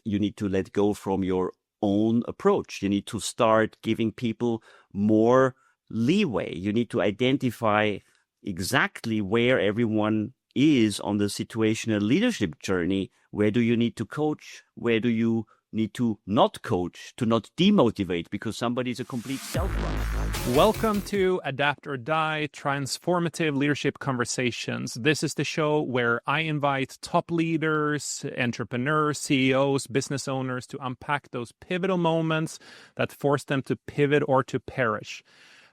you need to let go from your own approach. You need to start giving people more leeway. You need to identify exactly where everyone is on the situational leadership journey. Where do you need to coach? Where do you need to not coach, to not demotivate because somebody is a complete self-runner? Welcome to Adapt or Die, Transformative Leadership Conversations. This is the show where I invite top leaders, entrepreneurs, CEOs, business owners to unpack those pivotal moments that force them to pivot or to perish.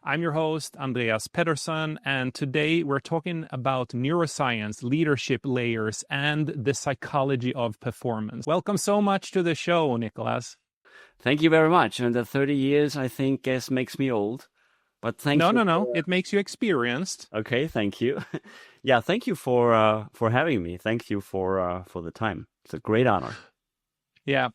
I'm your host, Andreas Pedersen, and today we're talking about neuroscience, leadership layers, and the psychology of performance. Welcome so much to the show, Nicolas. Thank you very much. And the 30 years, I think, makes me old. But thank you. No. It makes you experienced. Okay, thank you. Yeah, thank you for having me. Thank you for the time. It's a great honor. Yeah.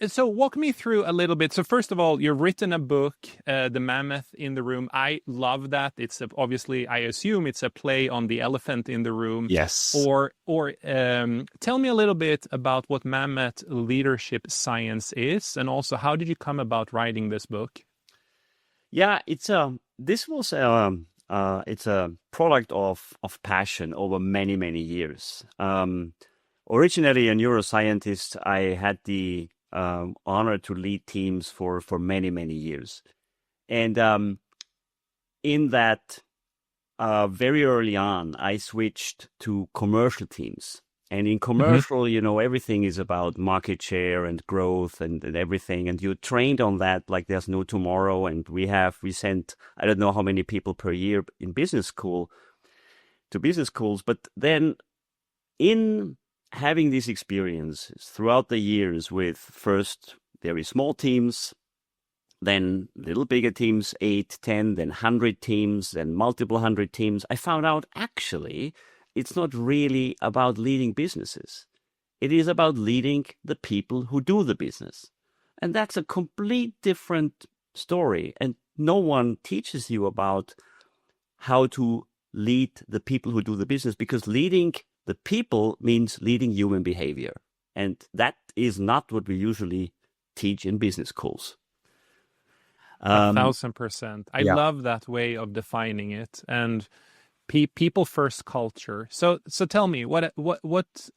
So walk me through a little bit. So first of all, you've written a book, The Mammoth in the Room. I love that. It's obviously, I assume it's a play on the elephant in the room. Yes. Or tell me a little bit about what Mammoth leadership science is, and also how did you come about writing this book? Yeah, it's a product of passion over many years. Originally a neuroscientist, I had the honor to lead teams for many years, and in that very early on, I switched to commercial teams. And in commercial, everything is about market share and growth and everything. And you're trained on that like there's no tomorrow. And we sent, I don't know how many people per year in business school to business schools. But then in having these experiences throughout the years with first very small teams, then little bigger teams, 8, 10, then 100 teams, then multiple 100 teams, I found out actually it's not really about leading businesses. It is about leading the people who do the business. And that's a complete different story. And no one teaches you about how to lead the people who do the business, because leading the people means leading human behavior. And that is not what we usually teach in business schools. 1,000%. I love that way of defining it. And people first culture. So tell me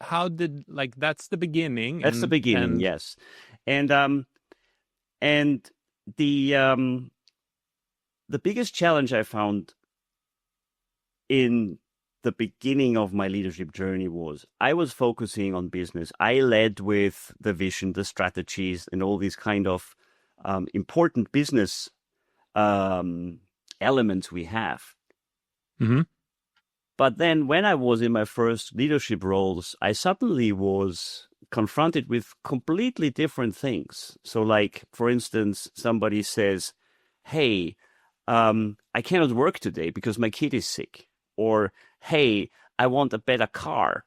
how did, like, that's the beginning. That's the beginning. Yes. And the biggest challenge I found in the beginning of my leadership journey was I was focusing on business. I led with the vision, the strategies, and all these kind of important business elements we have. Mm-hmm. But then when I was in my first leadership roles, I suddenly was confronted with completely different things. So like, for instance, somebody says, hey, I cannot work today because my kid is sick. Or, hey, I want a better car.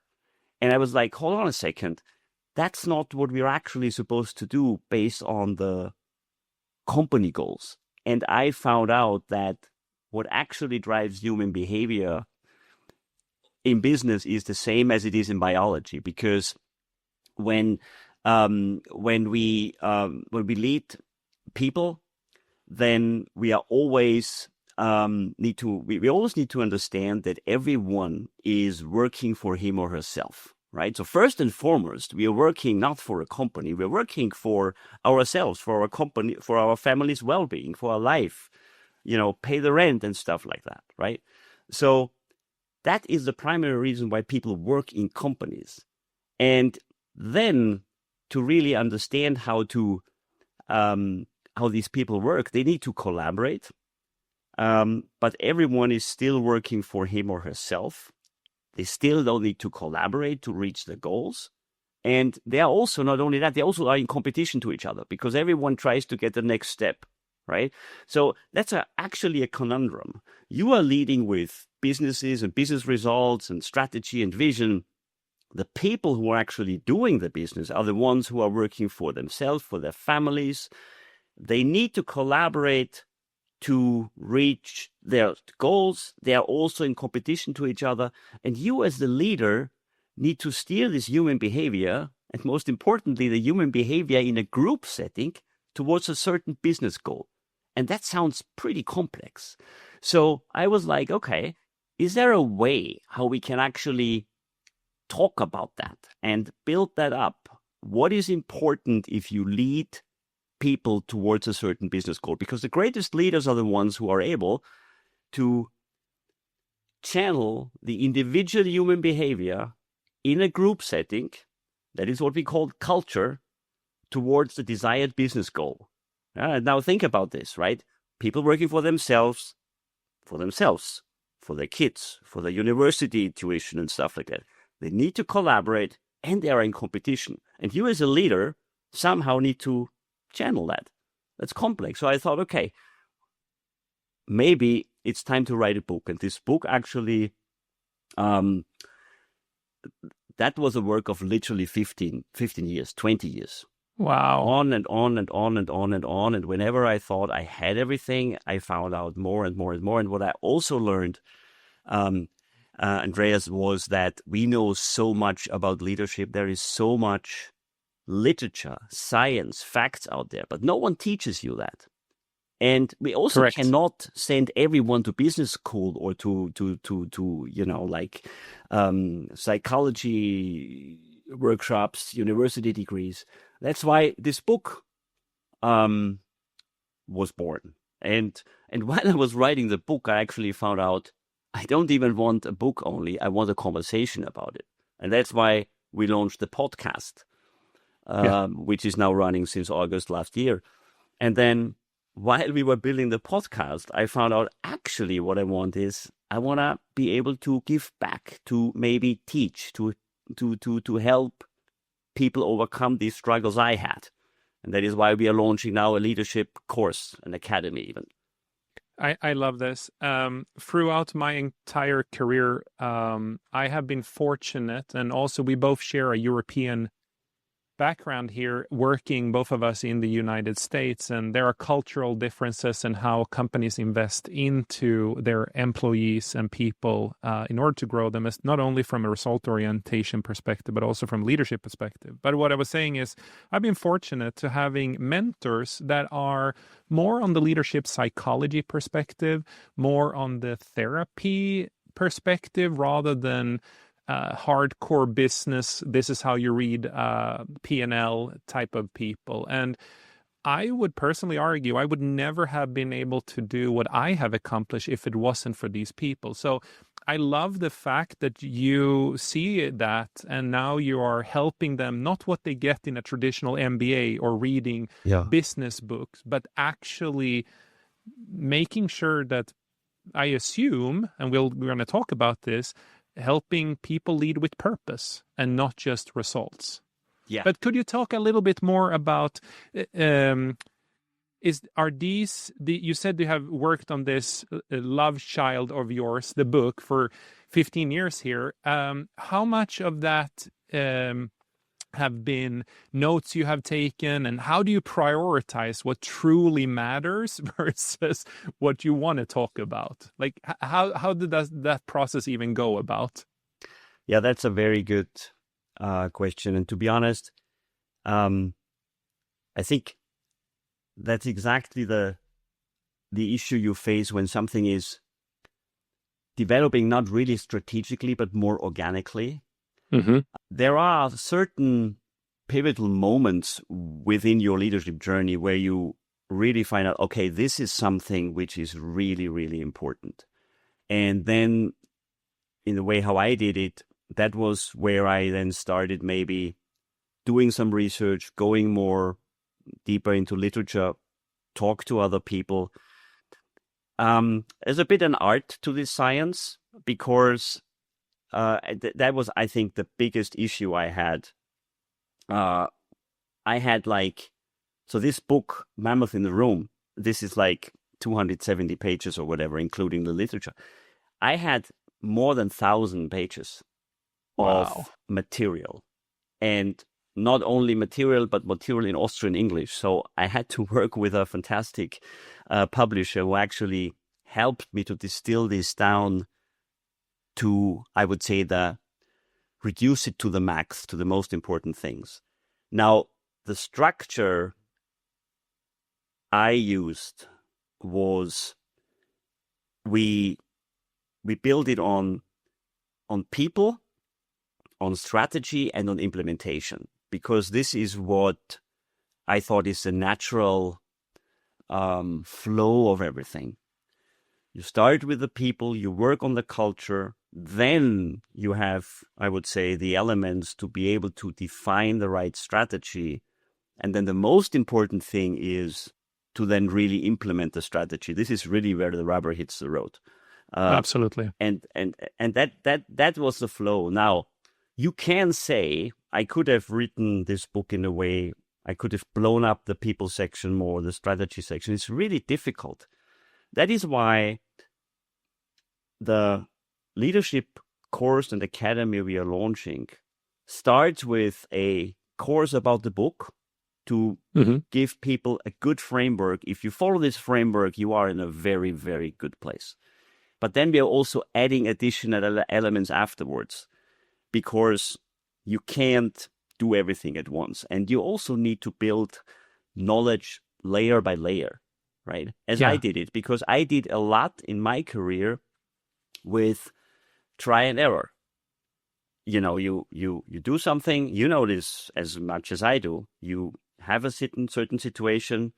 And I was like, hold on a second. That's not what we're actually supposed to do based on the company goals. And I found out that what actually drives human behavior in business is the same as it is in biology, because when we lead people, then we are always we always need to understand that everyone is working for him or herself, right? So first and foremost, we are working not for a company, we're working for ourselves, for our company, for our family's well-being, for our life, pay the rent and stuff like that, right? So that is the primary reason why people work in companies. And then to really understand how these people work, they need to collaborate. But everyone is still working for him or herself. They still don't need to collaborate to reach the goals. And they are also, not only that, they also are in competition to each other because everyone tries to get the next step, right? So that's actually a conundrum. You are leading with businesses and business results and strategy and vision. The people who are actually doing the business are the ones who are working for themselves, for their families. They need to collaborate to reach their goals. They are also in competition to each other. And you as the leader need to steer this human behavior and most importantly, the human behavior in a group setting towards a certain business goal. And that sounds pretty complex. So I was like, okay, is there a way how we can actually talk about that and build that up? What is important if you lead people towards a certain business goal? Because the greatest leaders are the ones who are able to channel the individual human behavior in a group setting, that is what we call culture, towards the desired business goal. Now think about this, right? People working for themselves, for their kids, for their university tuition and stuff like that. They need to collaborate and they are in competition. And you as a leader somehow need to channel that. That's complex. So I thought, okay, maybe it's time to write a book. And this book actually, that was a work of literally 15 years, 20 years. Wow. On and on and on and on and on. And whenever I thought I had everything, I found out more and more and more. And what I also learned, Andreas, was that we know so much about leadership. There is so much literature, science, facts out there, but no one teaches you that. And we also Correct. cannot send everyone to business school or to psychology workshops, university degrees. That's why this book was born. And while I was writing the book, I actually found out I don't even want a book only. I want a conversation about it. And that's why we launched the podcast, which is now running since August last year. And then while we were building the podcast, I found out actually what I want is I want to be able to give back, to maybe teach, to help people overcome these struggles I had. And that is why we are launching now a leadership course, an academy even. I love this. Throughout my entire career, I have been fortunate, and also we both share a European background here, working both of us in the United States, and there are cultural differences in how companies invest into their employees and people in order to grow them, as not only from a result orientation perspective, but also from leadership perspective. But what I was saying is I've been fortunate to having mentors that are more on the leadership psychology perspective, more on the therapy perspective, rather than hardcore business, this is how you read P&L type of people. And I would personally argue I would never have been able to do what I have accomplished if it wasn't for these people. So I love the fact that you see that, and now you are helping them, not what they get in a traditional MBA or reading business books, but actually making sure that, I assume, and we're going to talk about this, helping people lead with purpose and not just results. Yeah. But could you talk a little bit more about, you said you have worked on this love child of yours, the book, for 15 years here. How much of that have been notes you have taken, and how do you prioritize what truly matters versus what you want to talk about? Like, how did that process even go about? Yeah, that's a very good question. And to be honest, I think that's exactly the issue you face when something is developing not really strategically, but more organically. Mm-hmm. There are certain pivotal moments within your leadership journey where you really find out, okay, this is something which is really, really important. And then in the way how I did it, that was where I then started maybe doing some research, going more deeper into literature, talk to other people. There's a bit an art to this science, because that was, I think, the biggest issue I had. I had so this book, Mammoth in the Room, this is like 270 pages or whatever, including the literature. I had more than 1,000 pages of material, and not only material, but material in Austrian English. So I had to work with a fantastic publisher who actually helped me to distill this down to, I would say, the reduce it to the max, to the most important things. Now, the structure I used was we build it on people, on strategy, and on implementation, because this is what I thought is the natural flow of everything. You start with the people, you work on the culture, then you have, I would say, the elements to be able to define the right strategy. And then the most important thing is to then really implement the strategy. This is really where the rubber hits the road. Absolutely. And that was the flow. Now, you can say, I could have written this book in a way, I could have blown up the people section more, the strategy section. It's really difficult. That is why the leadership course and academy we are launching starts with a course about the book to give people a good framework. If you follow this framework, you are in a very, very good place. But then we are also adding additional elements afterwards, because you can't do everything at once. And you also need to build knowledge layer by layer, right? As I did it, because I did a lot in my career with try and error. You know, you do something, you know this as much as I do. You have a certain situation,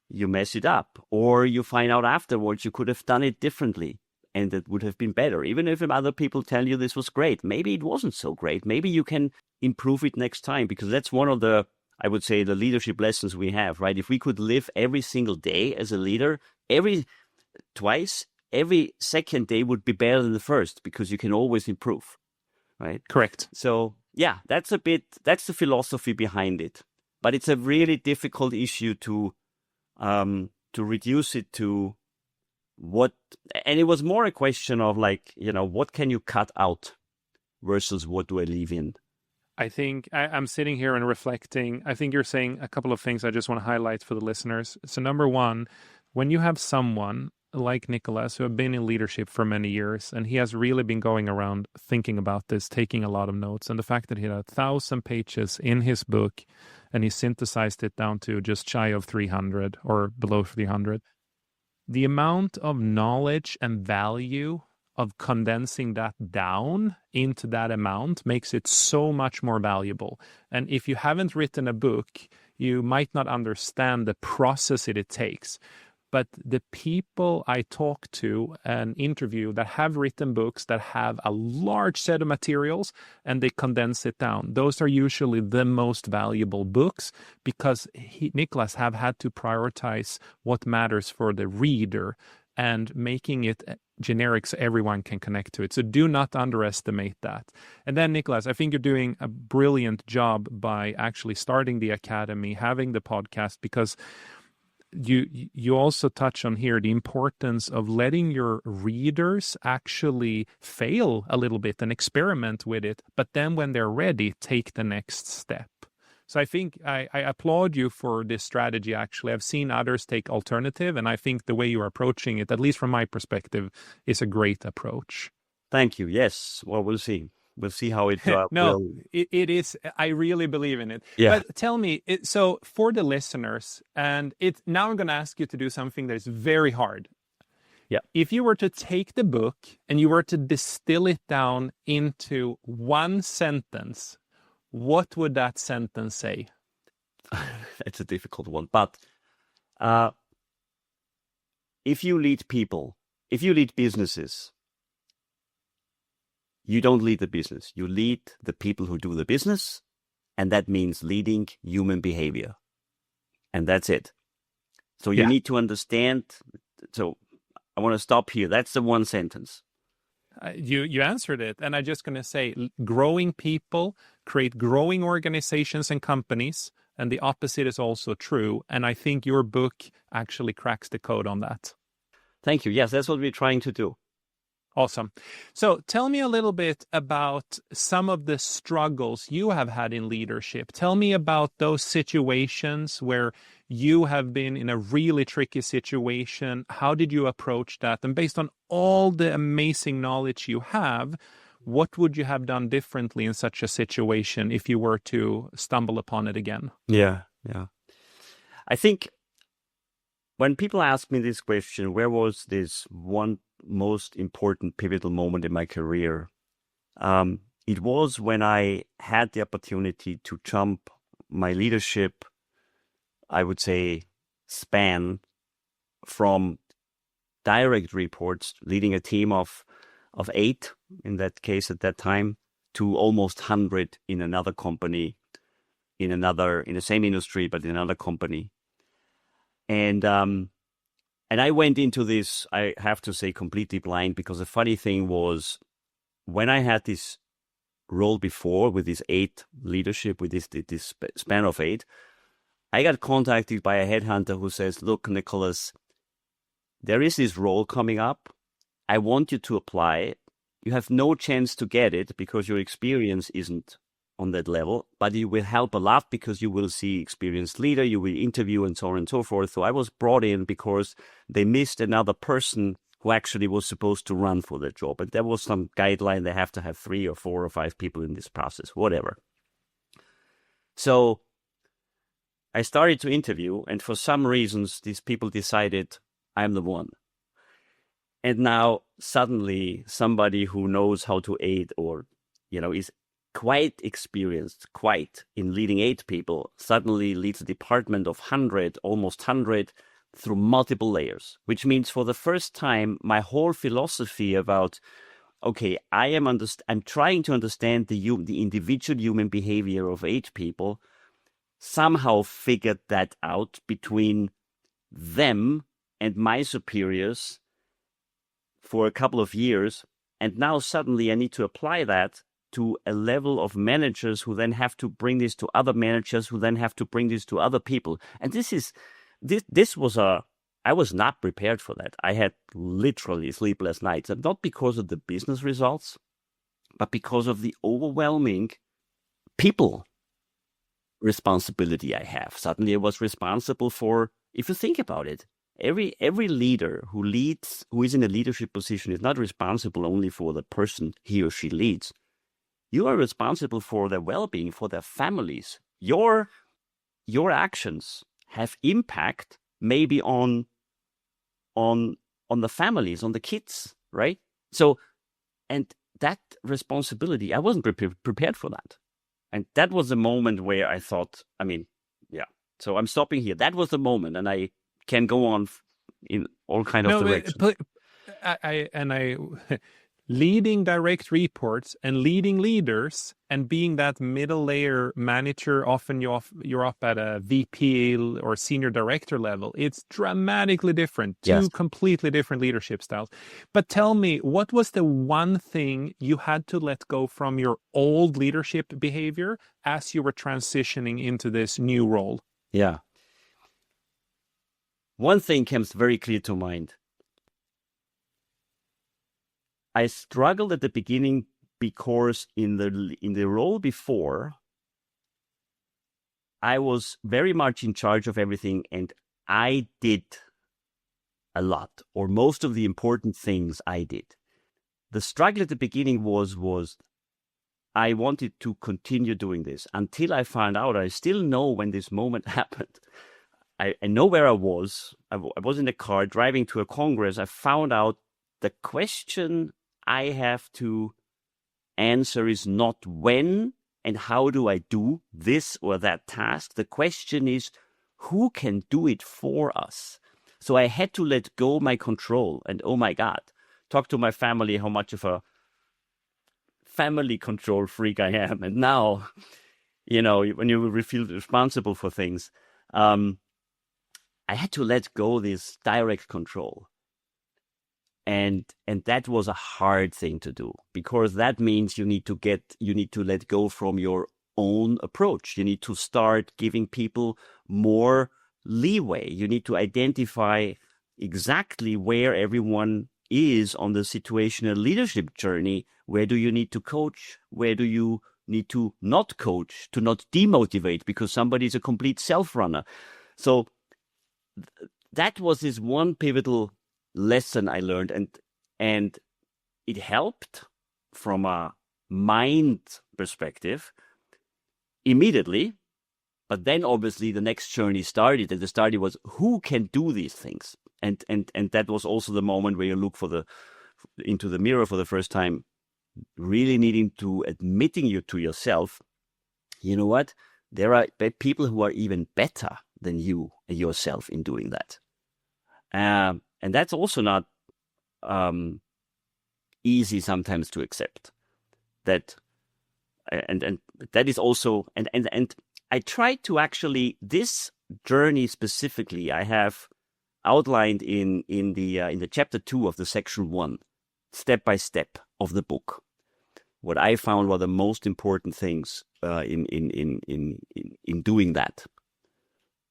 you mess it up, or you find out afterwards you could have done it differently and it would have been better. Even if other people tell you this was great, maybe it wasn't so great. Maybe you can improve it next time, because that's one of the, I would say, the leadership lessons we have, right? If we could live every single day as a leader, every second day would be better than the first, because you can always improve, right? Correct. So yeah, that's the philosophy behind it. But it's a really difficult issue to reduce it to what, and it was more a question of like, you know, what can you cut out versus what do I leave in? I think I'm sitting here and reflecting. I think you're saying a couple of things I just want to highlight for the listeners. So number one, when you have someone like Nicolas, who have been in leadership for many years, and he has really been going around thinking about this, taking a lot of notes, and the fact that he had 1,000 pages in his book, and he synthesized it down to just shy of 300 or below 300. The amount of knowledge and value of condensing that down into that amount makes it so much more valuable. And if you haven't written a book, you might not understand the process it takes. But the people I talk to and interview that have written books that have a large set of materials and they condense it down, those are usually the most valuable books, because Nicolas have had to prioritize what matters for the reader and making it generic so everyone can connect to it. So do not underestimate that. And then, Nicolas, I think you're doing a brilliant job by actually starting the academy, having the podcast, because you also touch on here the importance of letting your readers actually fail a little bit and experiment with it, but then when they're ready, take the next step. So I think I applaud you for this strategy, actually. I've seen others take alternative, and I think the way you're approaching it, at least from my perspective, is a great approach. Thank you. Yes. Well, we'll see. We'll see how it it is. I really believe in it. Yeah. But tell me, so for the listeners, and now I'm going to ask you to do something that is very hard. Yeah. If you were to take the book and you were to distill it down into one sentence, what would that sentence say? It's a difficult one. But if you lead people, if you lead businesses, you don't lead the business. You lead the people who do the business, and that means leading human behavior. And that's it. So you need to understand. So I want to stop here. That's the one sentence. You answered it. And I'm just going to say, growing people create growing organizations and companies. And the opposite is also true. And I think your book actually cracks the code on that. Thank you. Yes, that's what we're trying to do. Awesome. So tell me a little bit about some of the struggles you have had in leadership. Tell me about those situations where you have been in a really tricky situation. How did you approach that? And based on all the amazing knowledge you have, What would you have done differently in such a situation if you were to stumble upon it again? Yeah. I think when people ask me this question, where was this one most important pivotal moment in my career? It was when I had the opportunity to jump my leadership, I would say, span from direct reports, leading a team of 8 in that case at that time, to almost 100 in another company, in the same industry, but in another company. And I went into this, I have to say, completely blind, because the funny thing was, when I had this role before with this 8 leadership, with this span of 8, I got contacted by a headhunter who says, "Look, Nicolas, there is this role coming up. I want you to apply. You have no chance to get it because your experience isn't on that level, but it will help a lot because you will see experienced leader, you will interview, and so on and so forth." So I was brought in because they missed another person who actually was supposed to run for that job. And there was some guideline, they have to have 3 or 4 or 5 people in this process, whatever. So I started to interview, and for some reasons, these people decided I'm the one. And now suddenly somebody who knows how to aid, or, is quite experienced, in leading 8 people, suddenly leads a department of 100, almost 100, through multiple layers, which means for the first time, my whole philosophy about, okay, I'm trying to understand the individual human behavior of 8 people, somehow figured that out between them and my superiors for a couple of years. And now suddenly I need to apply that to a level of managers who then have to bring this to other managers, who then have to bring this to other people. And I was not prepared for that. I had literally sleepless nights, and not because of the business results, but because of the overwhelming people responsibility I have. Suddenly I was responsible for, if you think about it, every leader who is in a leadership position is not responsible only for the person he or she leads. You are responsible for their well-being, for their families. Your actions have impact maybe on the families, on the kids, right? So, and that responsibility, I wasn't prepared for that. And that was the moment where I thought, so I'm stopping here. That was the moment, and I can go on in all kind of directions. Leading direct reports and leading leaders and being that middle layer manager, often you're up at a VP or senior director level. It's dramatically different, two completely different leadership styles. But tell me, what was the one thing you had to let go from your old leadership behavior as you were transitioning into this new role? Yeah. One thing comes very clear to mind. I struggled at the beginning because in the role before, I was very much in charge of everything, and I did a lot, or most of the important things I did. The struggle at the beginning was I wanted to continue doing this until I found out, I still know when this moment happened. I know where I was. I was in a car driving to a congress. I found out the question I have to answer is not when and how do I do this or that task. The question is, who can do it for us? So I had to let go my control, and oh my God, talk to my family how much of a family control freak I am. And now, when you feel responsible for things, I had to let go this direct control. And that was a hard thing to do, because that means you need to let go from your own approach. You need to start giving people more leeway. You need to identify exactly where everyone is on the situational leadership journey. Where do you need to coach? Where do you need to not coach, to not demotivate because somebody is a complete self-runner? So that was this one pivotal lesson I learned, and it helped from a mind perspective immediately. But then obviously the next journey started, and the study was who can do these things. And that was also the moment where you look into the mirror for the first time, really needing to admitting you to yourself, you know what? There are people who are even better than you yourself in doing that. And that's also not easy sometimes to accept. That and that is also and I try to actually, this journey specifically I have outlined in the chapter 2 of the section 1, step by step of the book. What I found were the most important things in doing that.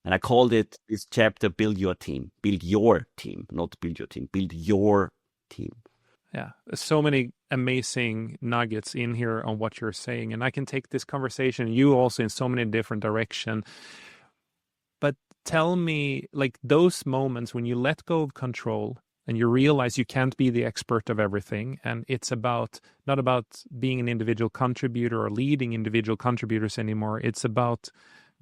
And I called this chapter "Build Your Team." Build your team, not build your team. Build your team. Yeah, so many amazing nuggets in here on what you're saying, and I can take this conversation, you also, in so many different directions. But tell me, like, those moments when you let go of control and you realize you can't be the expert of everything, and it's not about being an individual contributor or leading individual contributors anymore. It's about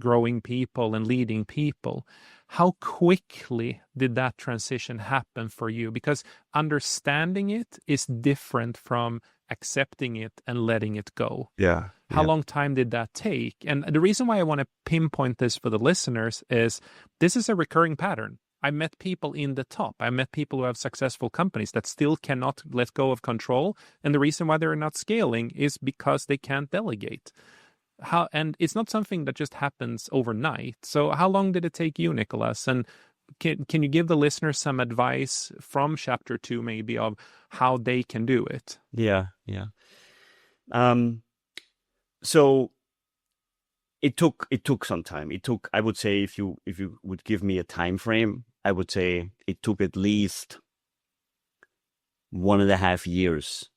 growing people and leading people. How quickly did that transition happen for you? Because understanding it is different from accepting it and letting it go. Yeah. How long time did that take? And the reason why I want to pinpoint this for the listeners is this is a recurring pattern. I met people in the top. I met people who have successful companies that still cannot let go of control. And the reason why they're not scaling is because they can't delegate. And it's not something that just happens overnight. So how long did it take you, Nicolas? And can you give the listeners some advice from chapter 2 maybe of how they can do it? Yeah. So it took some time. I would say, if you would give me a time frame, I would say it took at least 1.5 years.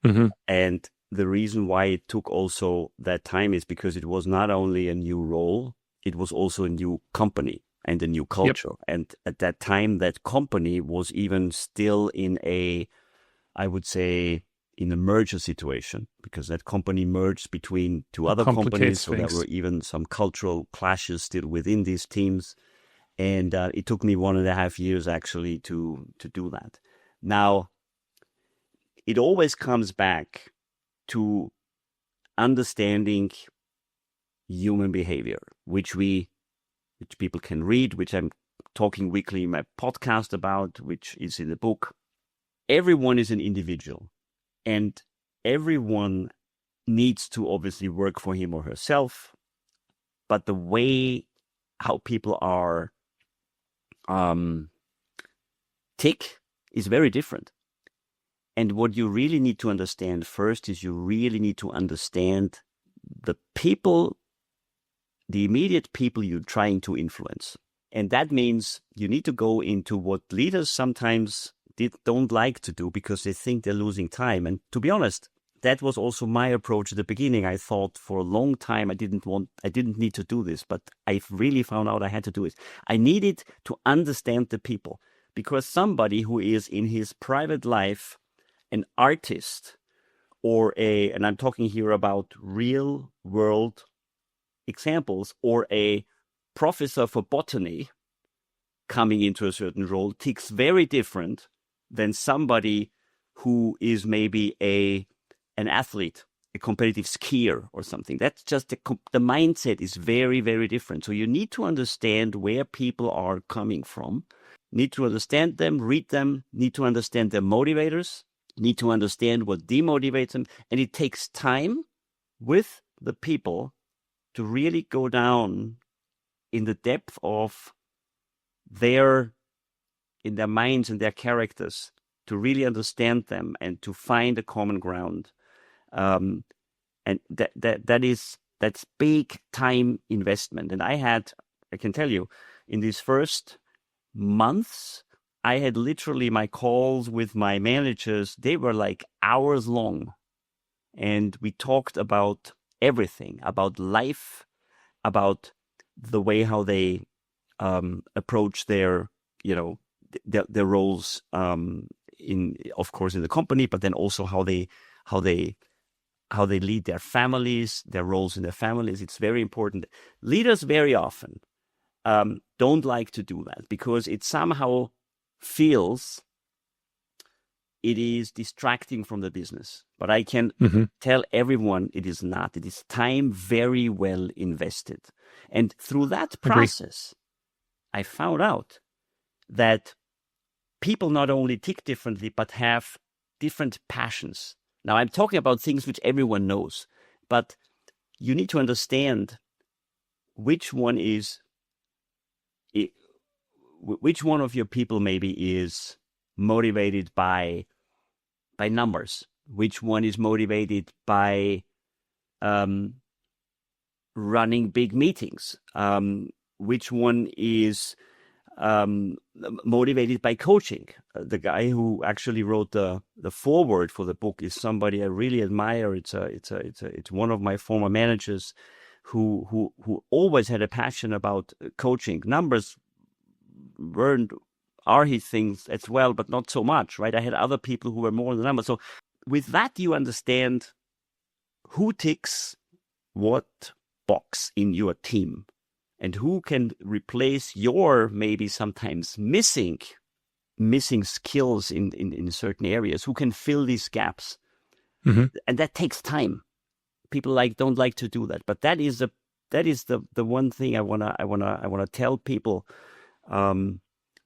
Mm-hmm. And the reason why it took also that time is because it was not only a new role, it was also a new company and a new culture. Yep. And at that time, that company was even still in a merger situation, because that company merged between two other companies. So there were even some cultural clashes still within these teams. And it took me 1.5 years actually to do that. Now, it always comes back to understanding human behavior, which people can read, which I'm talking weekly in my podcast about, which is in the book. Everyone is an individual, and everyone needs to obviously work for him or herself. But the way how people are tick is very different. And what you really need to understand first is you really need to understand the people, the immediate people you're trying to influence. And that means you need to go into what leaders sometimes don't like to do because they think they're losing time. And to be honest, that was also my approach at the beginning. I thought for a long time I didn't need to do this, but I really found out I had to do it. I needed to understand the people, because somebody who is in his private life an artist and I'm talking here about real world examples, or a professor for botany coming into a certain role, ticks very different than somebody who is maybe an athlete, a competitive skier or something. That's just the mindset is very, very different. So you need to understand where people are coming from, need to understand them, read them, need to understand their motivators, need to understand what demotivates them. And it takes time with the people to really go down in the depth of in their minds and their characters, to really understand them and to find a common ground. And that's big time investment. And I can tell you, in these first months, I had literally my calls with my managers, they were like hours long. And we talked about everything, about life, about the way how they approach their roles of course in the company, but then also how they how they lead their families, their roles in their families. It's very important. Leaders very often don't like to do that because it somehow feels it is distracting from the business. But I can tell everyone it is not. It is time very well invested. And through that process, I found out that people not only tick differently, but have different passions. Now, I'm talking about things which everyone knows, but you need to understand which one of your people maybe is motivated by numbers, which one is motivated by running big meetings, which one is motivated by coaching. The guy who actually wrote the foreword for the book is somebody I really admire. It's one of my former managers who always had a passion about coaching. Numbers are his things as well, but not so much, right? I had other people who were more in the numbers. So with that, you understand who ticks what box in your team and who can replace your maybe sometimes missing skills in certain areas, who can fill these gaps. And that takes time. People don't like to do that, but that is the one thing I wanna tell people.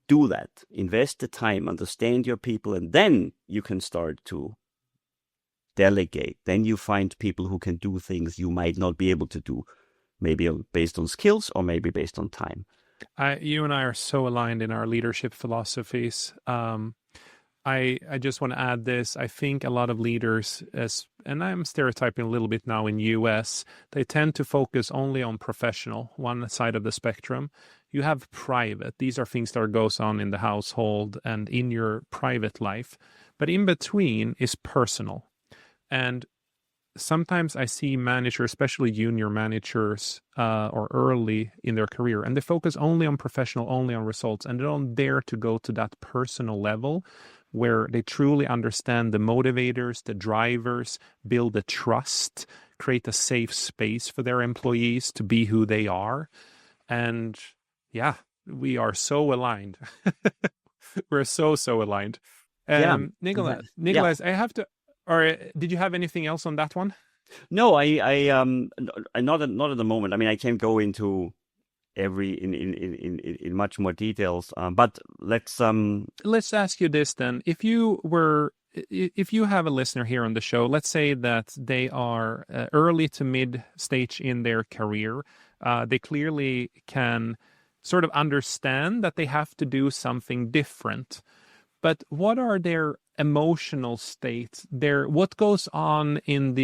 Do that. Invest the time, understand your people, and then you can start to delegate. Then you find people who can do things you might not be able to do, maybe based on skills or maybe based on time. You and I are so aligned in our leadership philosophies. I just want to add this. I think a lot of leaders, and I'm stereotyping a little bit now in US, they tend to focus only on professional, one side of the spectrum. You have private. These are things that goes on in the household and in your private life. But in between is personal. And sometimes I see managers, especially junior managers or early in their career, and they focus only on professional, only on results, and they don't dare to go to that personal level where they truly understand the motivators, the drivers, build the trust, create a safe space for their employees to be who they are. And yeah, we are so aligned. We're so aligned. Nicolas, I have to, or did you have anything else on that one? No, I not at the moment. I mean, I can't go into in much more details. But let's ask you this then. If you have a listener here on the show, let's say that they are early to mid stage in their career, they clearly can sort of understand that they have to do something different. But what are their emotional states? What goes on in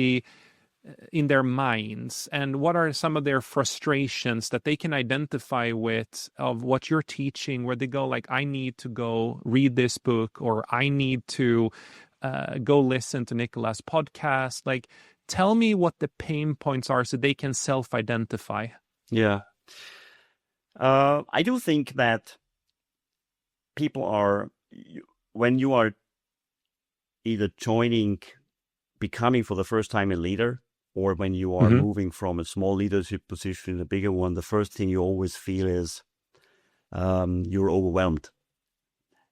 their minds, and what are some of their frustrations that they can identify with of what you're teaching, where they go like, I need to go read this book, or I need to go listen to Nicolas' podcast. Like, tell me what the pain points are so they can self-identify. Yeah. I do think that people when you are either becoming for the first time a leader, or when you are moving from a small leadership position to a bigger one, the first thing you always feel is you're overwhelmed.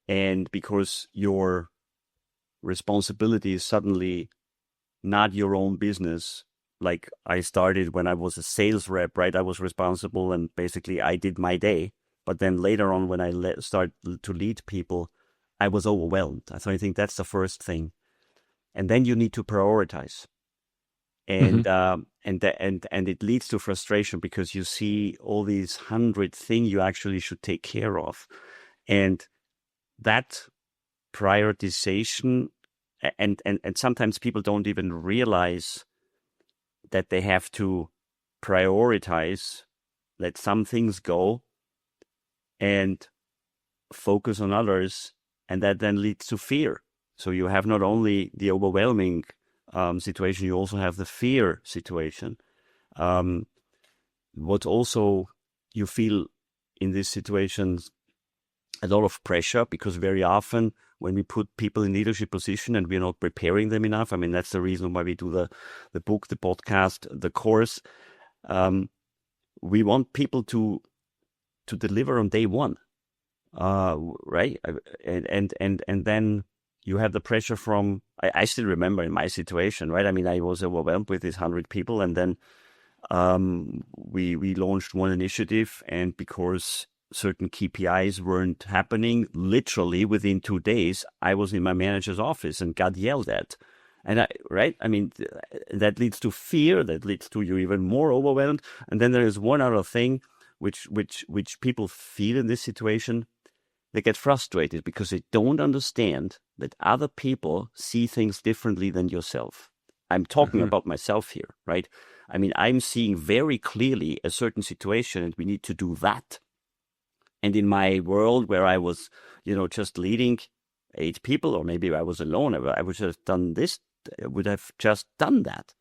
And because your responsibility is suddenly not your own business, like I started when I was a sales rep, right? I was responsible and basically I did my day. But then later on, when I started to lead people, I was overwhelmed. So I think that's the first thing. And then you need to prioritize. And it leads to frustration because you see all these 100 things you actually should take care of. And that prioritization, and sometimes people don't even realize that they have to prioritize, let some things go and focus on others. And that then leads to fear. So you have not only the overwhelming situation, you also have the fear situation. What also you feel in these situations a lot of pressure, because very often when we put people in leadership position and we're not preparing them enough, I mean, that's the reason why we do the book, the podcast, the course. We want people to deliver on day one, right? And then you have the pressure from. I still remember in my situation, right? I mean, I was overwhelmed with these 100 people, and then we launched one initiative, and because certain KPIs weren't happening, literally within 2 days, I was in my manager's office and got yelled at. And I mean, that leads to fear, that leads to you even more overwhelmed. And then there is one other thing which people feel in this situation. They get frustrated because they don't understand that other people see things differently than yourself. I'm talking about myself here, right? I mean, I'm seeing very clearly a certain situation and we need to do that. And in my world where I was, just leading 8 people, or maybe I was alone, I would have done this, I would have just done that.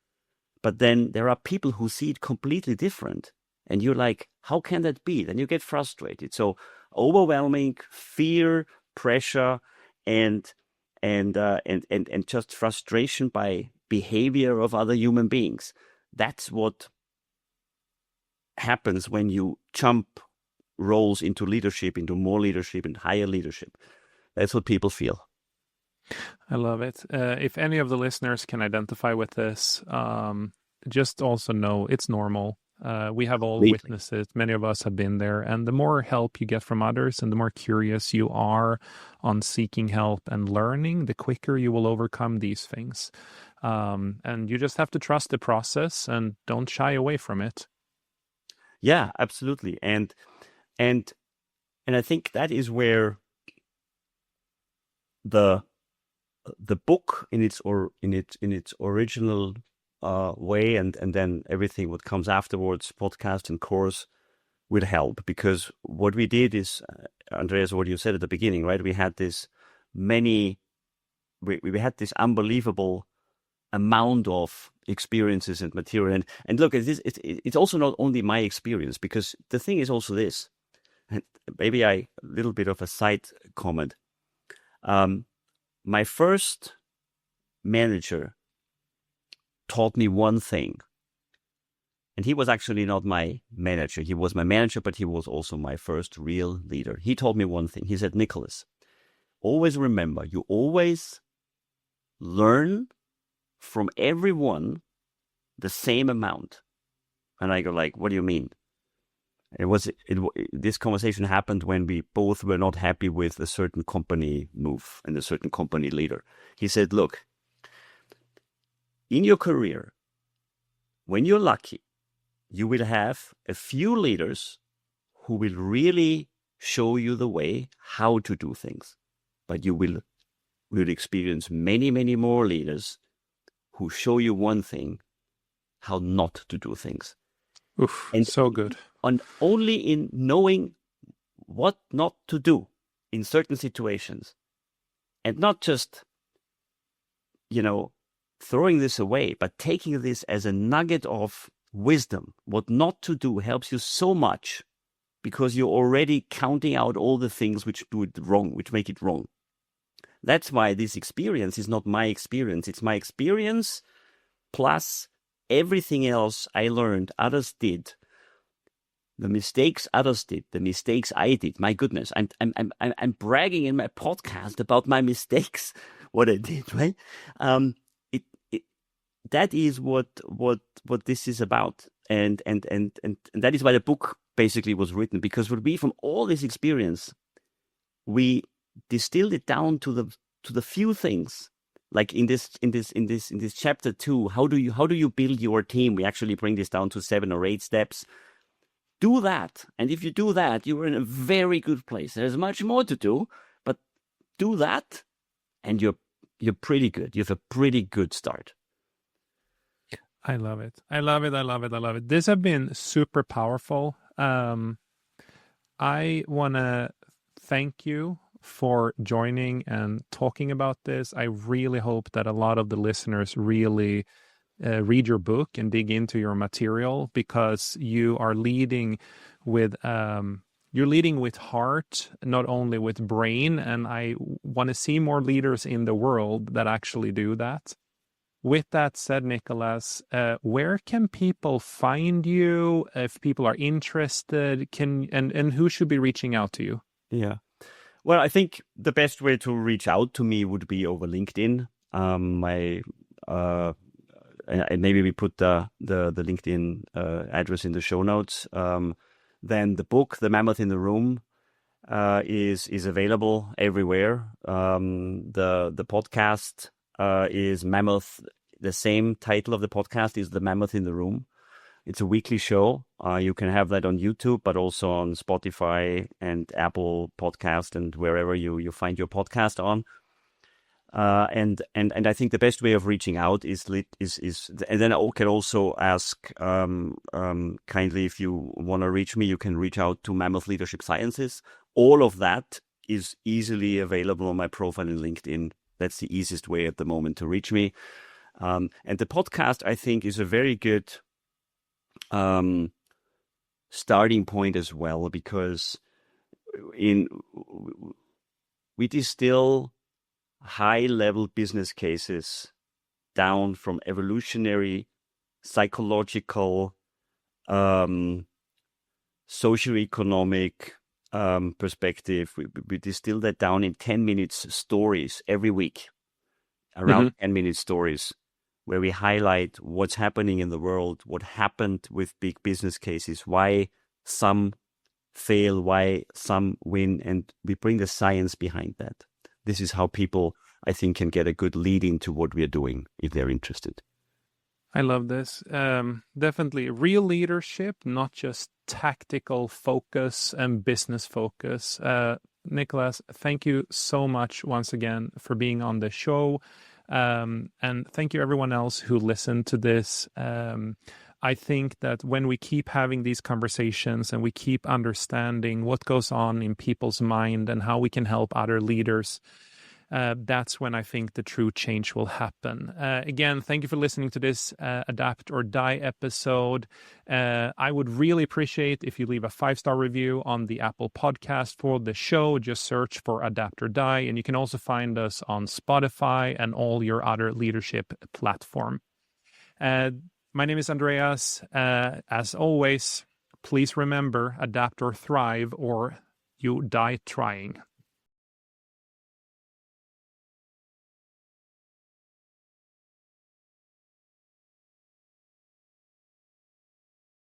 But then there are people who see it completely different. And you're like, how can that be? Then you get frustrated. So overwhelming fear, pressure, and just frustration by behavior of other human beings. That's what happens when you jump roles into leadership, into more leadership and higher leadership. That's what people feel. I love it. If any of the listeners can identify with this, just also know it's normal. We have all witnessed it. Many of us have been there. And the more help you get from others and the more curious you are on seeking help and learning, the quicker you will overcome these things. And you just have to trust the process and don't shy away from it. Yeah, absolutely. And I think that is where the book in its original way, and then everything what comes afterwards, podcast and course, will help. Because what we did is, Andreas, what you said at the beginning, right? We had this we had this unbelievable amount of experiences and material. And look, it's also not only my experience, because the thing is also this, and maybe a little bit of a side comment. My first manager taught me one thing. And he was actually not my manager. He was my manager, but he was also my first real leader. He told me one thing. He said, Nicolas, always remember, you always learn from everyone the same amount. And I go like, what do you mean? This conversation happened when we both were not happy with a certain company move and a certain company leader. He said, look, in your career, when you're lucky, you will have a few leaders who will really show you the way how to do things. But you will experience many, many more leaders who show you one thing, how not to do things. Oof, and so good. Only in knowing what not to do in certain situations, and not just, throwing this away, but taking this as a nugget of wisdom. What not to do helps you so much, because you're already counting out all the things which do it wrong, which make it wrong. That's why this experience is not my experience. It's my experience plus everything else I learned, others did. The mistakes others did, the mistakes I did. My goodness, I'm bragging in my podcast about my mistakes, what I did, right? That is what this is about, and that is why the book basically was written, because from all this experience, we distilled it down to the few things. Like in this chapter 2, how do you build your team? We actually bring this down to 7 or 8 steps. Do that, and if you do that, you are in a very good place. There's much more to do, but do that, and you're pretty good. You have a pretty good start. I love it. I love it. I love it. I love it. This has been super powerful. I want to thank you for joining and talking about this. I really hope that a lot of the listeners really read your book and dig into your material, because you are leading with you're leading with heart, not only with brain. And I want to see more leaders in the world that actually do that. With that said, Nicolas, where can people find you if people are interested? And who should be reaching out to you? Yeah. Well, I think the best way to reach out to me would be over LinkedIn. My and maybe we put the LinkedIn address in the show notes. Then the book, The Mammoth in the Room, is available everywhere. The podcast is Mammoth. The same title of the podcast is The Mammoth in the Room. It's a weekly show. You can have that on YouTube, but also on Spotify and Apple Podcast and wherever you find your podcast on. And I think the best way of reaching out is and then I can also ask kindly, if you want to reach me, you can reach out to Mammoth Leadership Sciences. All of that is easily available on my profile in LinkedIn. That's the easiest way at the moment to reach me. And the podcast, I think, is a very good starting point as well, because we distill high-level business cases down from evolutionary, psychological, socioeconomic perspective. We distill that down in 10 minutes stories every week, around 10 minute stories, where we highlight what's happening in the world, what happened with big business cases, why some fail, why some win, and we bring the science behind that. This is how people, I think, can get a good lead into what we are doing if they're interested. I love this. Definitely real leadership, not just tactical focus and business focus. Nicolas, thank you so much once again for being on the show. And thank you everyone else who listened to this. I think that when we keep having these conversations and we keep understanding what goes on in people's mind and how we can help other leaders, that's when I think the true change will happen. Again, thank you for listening to this Adapt or Die episode. I would really appreciate if you leave a 5-star review on the Apple podcast for the show. Just search for Adapt or Die. And you can also find us on Spotify and all your other leadership platform. My name is Andreas. As always, please remember, adapt or thrive, or you die trying.